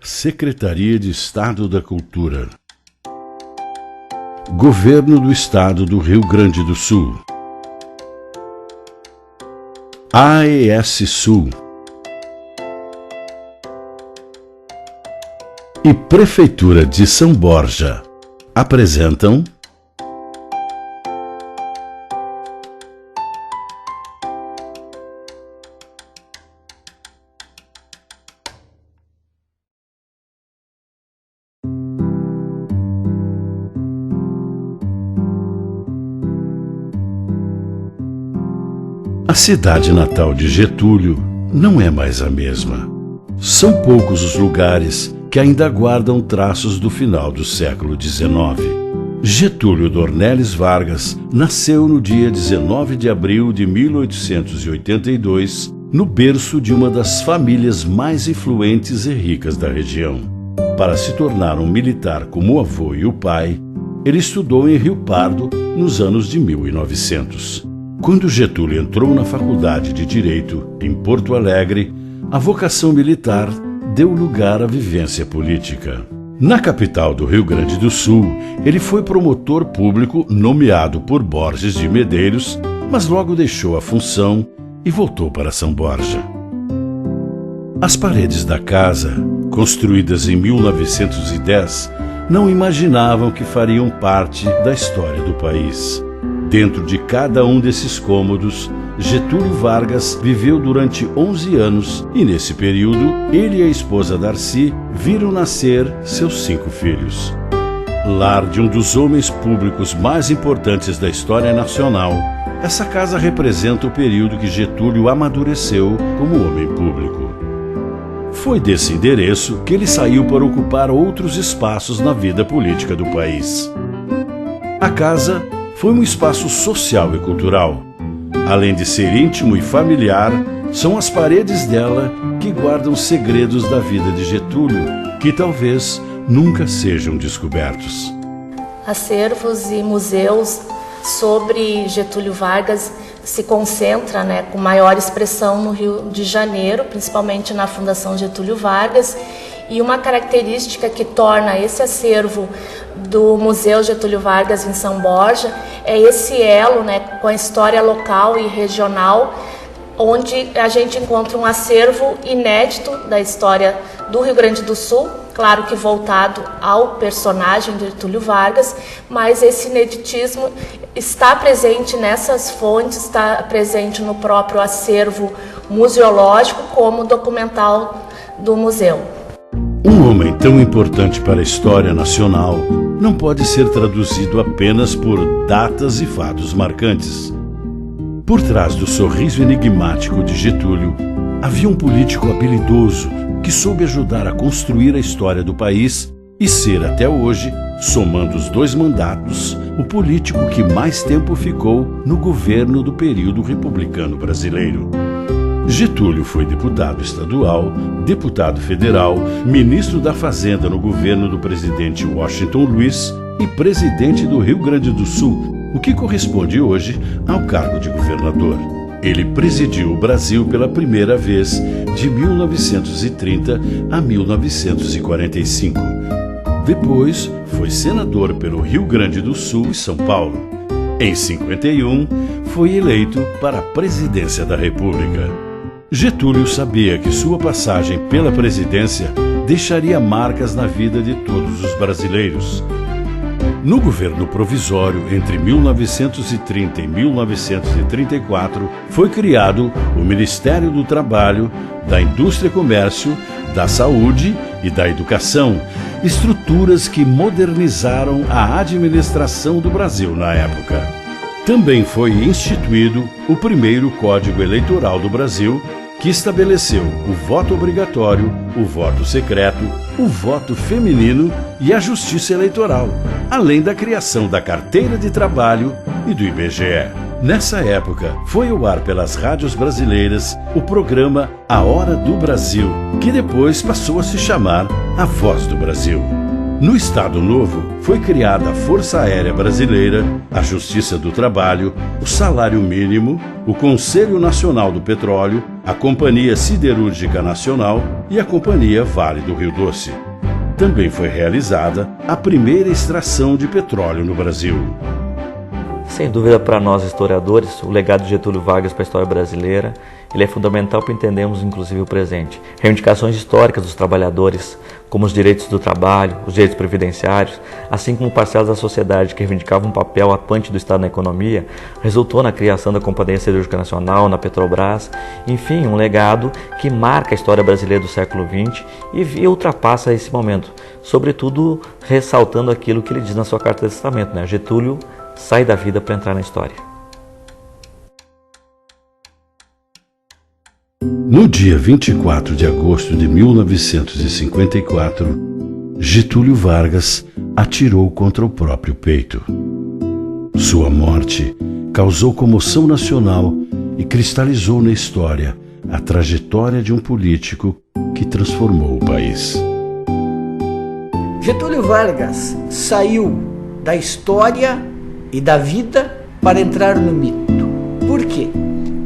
Secretaria de Estado da Cultura. Governo do Estado do Rio Grande do Sul. AES Sul. E Prefeitura de São Borja apresentam a cidade natal de Getúlio não é mais a mesma. São poucos os lugares que ainda guardam traços do final do século XIX. Getúlio Dornelles Vargas nasceu no dia 19 de abril de 1882, no berço de uma das famílias mais influentes e ricas da região. Para se tornar um militar como o avô e o pai, ele estudou em Rio Pardo nos anos de 1900. Quando Getúlio entrou na Faculdade de Direito, em Porto Alegre, a vocação militar deu lugar à vivência política. Na capital do Rio Grande do Sul, ele foi promotor público nomeado por Borges de Medeiros, mas logo deixou a função e voltou para São Borja. As paredes da casa, construídas em 1910, não imaginavam que fariam parte da história do país. Dentro de cada um desses cômodos, Getúlio Vargas viveu durante 11 anos e, nesse período, ele e a esposa Darcy viram nascer seus 5 filhos. Lar de um dos homens públicos mais importantes da história nacional, essa casa representa o período que Getúlio amadureceu como homem público. Foi desse endereço que ele saiu para ocupar outros espaços na vida política do país. A casa foi um espaço social e cultural. Além de ser íntimo e familiar, são as paredes dela que guardam segredos da vida de Getúlio, que talvez nunca sejam descobertos. Acervos e museus sobre Getúlio Vargas se concentra, com maior expressão no Rio de Janeiro, principalmente na Fundação Getúlio Vargas. E uma característica que torna esse acervo do Museu Getúlio Vargas em São Borja é esse elo, com a história local e regional, onde a gente encontra um acervo inédito da história do Rio Grande do Sul, claro que voltado ao personagem de Getúlio Vargas, mas esse ineditismo está presente nessas fontes, está presente no próprio acervo museológico como documental do museu. Um homem tão importante para a história nacional não pode ser traduzido apenas por datas e fatos marcantes. Por trás do sorriso enigmático de Getúlio, havia um político habilidoso que soube ajudar a construir a história do país e ser, até hoje, somando os 2 mandatos, o político que mais tempo ficou no governo do período republicano brasileiro. Getúlio foi deputado estadual, deputado federal, ministro da Fazenda no governo do presidente Washington Luiz e presidente do Rio Grande do Sul, o que corresponde hoje ao cargo de governador. Ele presidiu o Brasil pela primeira vez de 1930 a 1945. Depois, foi senador pelo Rio Grande do Sul e São Paulo. Em 51, foi eleito para a presidência da República. Getúlio sabia que sua passagem pela presidência deixaria marcas na vida de todos os brasileiros. No governo provisório, entre 1930 e 1934, foi criado o Ministério do Trabalho, da Indústria e Comércio, da Saúde e da Educação, estruturas que modernizaram a administração do Brasil na época. Também foi instituído o primeiro Código Eleitoral do Brasil, que estabeleceu o voto obrigatório, o voto secreto, o voto feminino e a justiça eleitoral, além da criação da carteira de trabalho e do IBGE. Nessa época, foi ao ar pelas rádios brasileiras o programa A Hora do Brasil, que depois passou a se chamar A Voz do Brasil. No Estado Novo, foi criada a Força Aérea Brasileira, a Justiça do Trabalho, o Salário Mínimo, o Conselho Nacional do Petróleo, a Companhia Siderúrgica Nacional e a Companhia Vale do Rio Doce. Também foi realizada a primeira extração de petróleo no Brasil. Sem dúvida, para nós historiadores, o legado de Getúlio Vargas para a história brasileira, ele é fundamental para entendermos inclusive o presente. Reivindicações históricas dos trabalhadores, como os direitos do trabalho, os direitos previdenciários, assim como parcelas da sociedade que reivindicavam um papel atuante do Estado na economia, resultou na criação da Companhia Siderúrgica Nacional, na Petrobras, enfim, um legado que marca a história brasileira do século XX e ultrapassa esse momento, sobretudo ressaltando aquilo que ele diz na sua Carta de Testamento, né? Getúlio sai da vida para entrar na história. No dia 24 de agosto de 1954, Getúlio Vargas atirou contra o próprio peito. Sua morte causou comoção nacional e cristalizou na história a trajetória de um político que transformou o país. Getúlio Vargas saiu da história e da vida para entrar no mito. Por quê?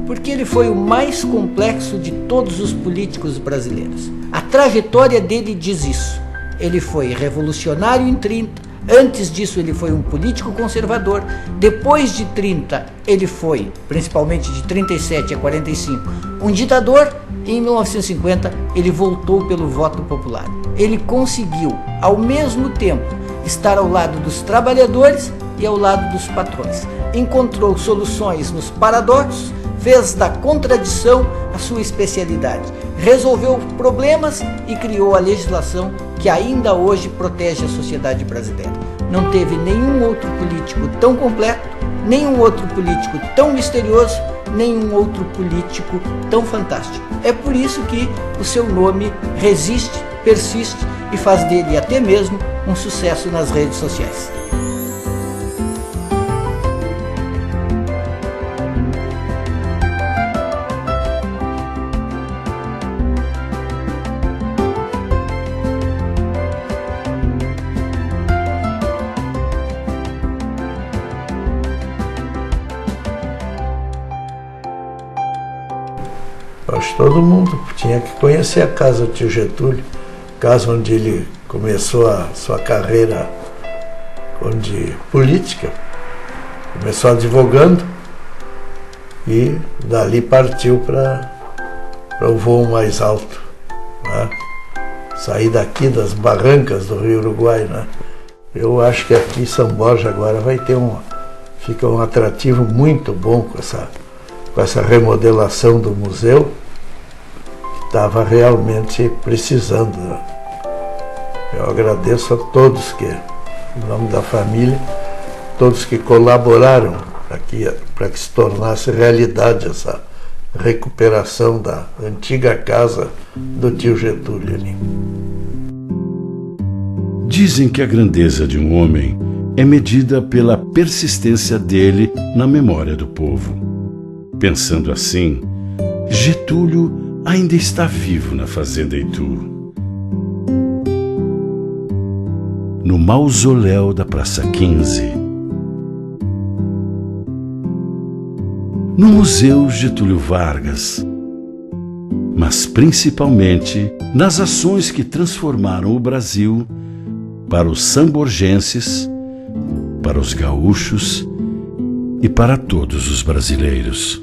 Porque ele foi o mais complexo de todos os políticos brasileiros. A trajetória dele diz isso. Ele foi revolucionário em 30, antes disso ele foi um político conservador, depois de 30 ele foi, principalmente de 37 a 45, um ditador, e em 1950 ele voltou pelo voto popular. Ele conseguiu, ao mesmo tempo, estar ao lado dos trabalhadores e ao lado dos patrões. Encontrou soluções nos paradoxos, fez da contradição a sua especialidade, resolveu problemas e criou a legislação que ainda hoje protege a sociedade brasileira. Não teve nenhum outro político tão completo, nenhum outro político tão misterioso, nenhum outro político tão fantástico. É por isso que o seu nome resiste, persiste e faz dele até mesmo um sucesso nas redes sociais. Acho que todo mundo tinha que conhecer a casa do tio Getúlio, casa onde ele começou a sua carreira política, começou advogando e dali partiu para o voo mais alto, né? Sair daqui das barrancas do Rio Uruguai, né? Eu acho que aqui São Borja agora fica um atrativo muito bom com essa remodelação do museu, que estava realmente precisando. Eu agradeço a todos que, em nome da família, todos que colaboraram para que se tornasse realidade essa recuperação da antiga casa do tio Getúlio ali. Dizem que a grandeza de um homem é medida pela persistência dele na memória do povo. Pensando assim, Getúlio ainda está vivo na Fazenda Itu. No mausoléu da Praça 15. No Museu Getúlio Vargas. Mas principalmente nas ações que transformaram o Brasil para os samborgenses, para os gaúchos e para todos os brasileiros.